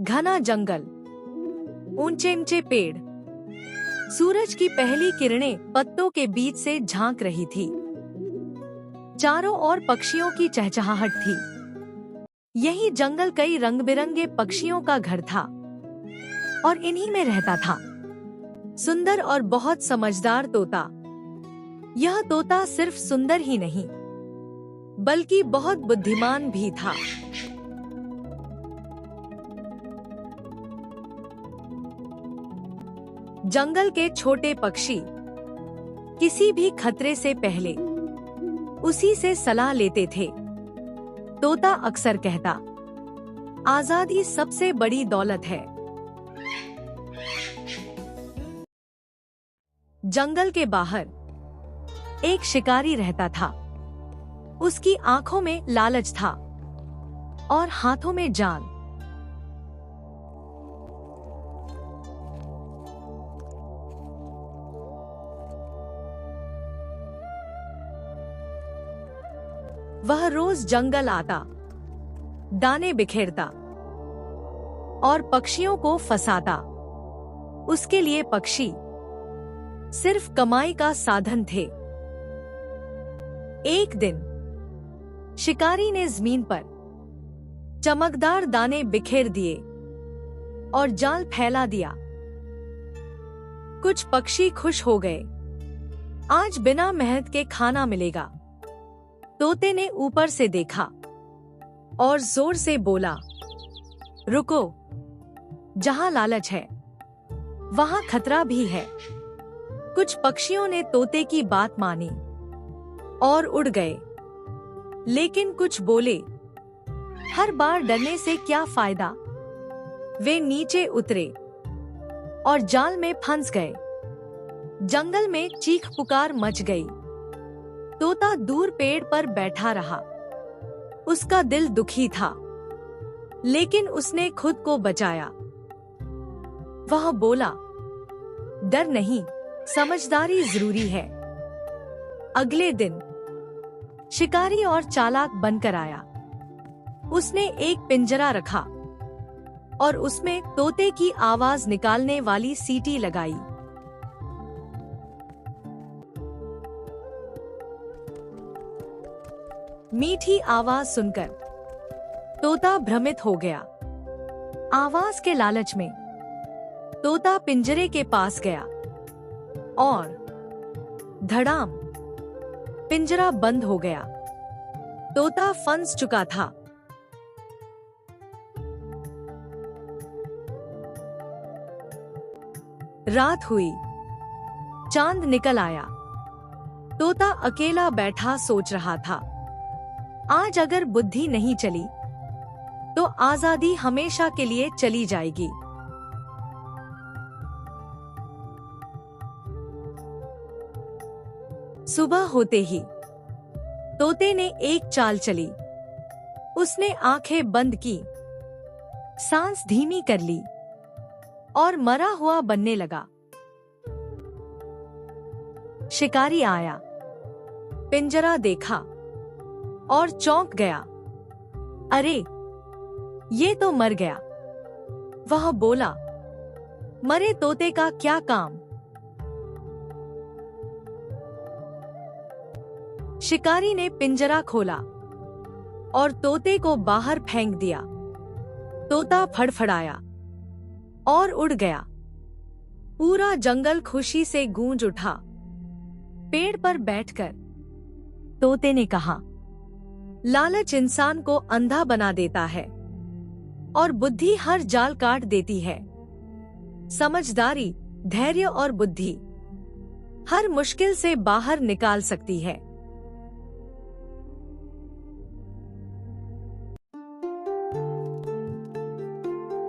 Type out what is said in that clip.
घना जंगल, ऊंचे ऊंचे पेड़, सूरज की पहली किरणें पत्तों के बीच से झांक रही थी। चारों ओर पक्षियों की चहचहाहट थी। यही जंगल कई रंग बिरंगे पक्षियों का घर था और इन्हीं में रहता था सुंदर और बहुत समझदार तोता। यह तोता सिर्फ सुंदर ही नहीं बल्कि बहुत बुद्धिमान भी था। जंगल के छोटे पक्षी किसी भी खतरे से पहले उसी से सलाह लेते थे। तोता अक्सर कहता, आजादी सबसे बड़ी दौलत है। जंगल के बाहर एक शिकारी रहता था। उसकी आंखों में लालच था और हाथों में जान। वह रोज जंगल आता, दाने बिखेरता और पक्षियों को फंसाता। उसके लिए पक्षी सिर्फ कमाई का साधन थे। एक दिन शिकारी ने जमीन पर चमकदार दाने बिखेर दिए और जाल फैला दिया। कुछ पक्षी खुश हो गए, आज बिना मेहनत के खाना मिलेगा। तोते ने ऊपर से देखा और जोर से बोला, रुको, जहां लालच है वहां खतरा भी है। कुछ पक्षियों ने तोते की बात मानी और उड़ गए, लेकिन कुछ बोले, हर बार डरने से क्या फायदा। वे नीचे उतरे और जाल में फंस गए। जंगल में चीख पुकार मच गई। तोता दूर पेड़ पर बैठा रहा। उसका दिल दुखी था, लेकिन उसने खुद को बचाया। वह बोला, डर नहीं, समझदारी जरूरी है। अगले दिन शिकारी और चालाक बनकर आया। उसने एक पिंजरा रखा और उसमें तोते की आवाज निकालने वाली सीटी लगाई। मीठी आवाज सुनकर तोता भ्रमित हो गया। आवाज के लालच में तोता पिंजरे के पास गया और धड़ाम, पिंजरा बंद हो गया। तोता फंस चुका था। रात हुई, चांद निकल आया। तोता अकेला बैठा सोच रहा था, आज अगर बुद्धि नहीं चली तो आजादी हमेशा के लिए चली जाएगी। सुबह होते ही तोते ने एक चाल चली। उसने आंखें बंद की, सांस धीमी कर ली और मरा हुआ बनने लगा। शिकारी आया, पिंजरा देखा और चौंक गया। अरे, ये तो मर गया। वह बोला, मरे तोते का क्या काम। शिकारी ने पिंजरा खोला और तोते को बाहर फेंक दिया। तोता फड़फड़ाया और उड़ गया। पूरा जंगल खुशी से गूंज उठा। पेड़ पर बैठकर तोते ने कहा, लालच इंसान को अंधा बना देता है और बुद्धि हर जाल काट देती है। समझदारी, धैर्य और बुद्धि हर मुश्किल से बाहर निकाल सकती है।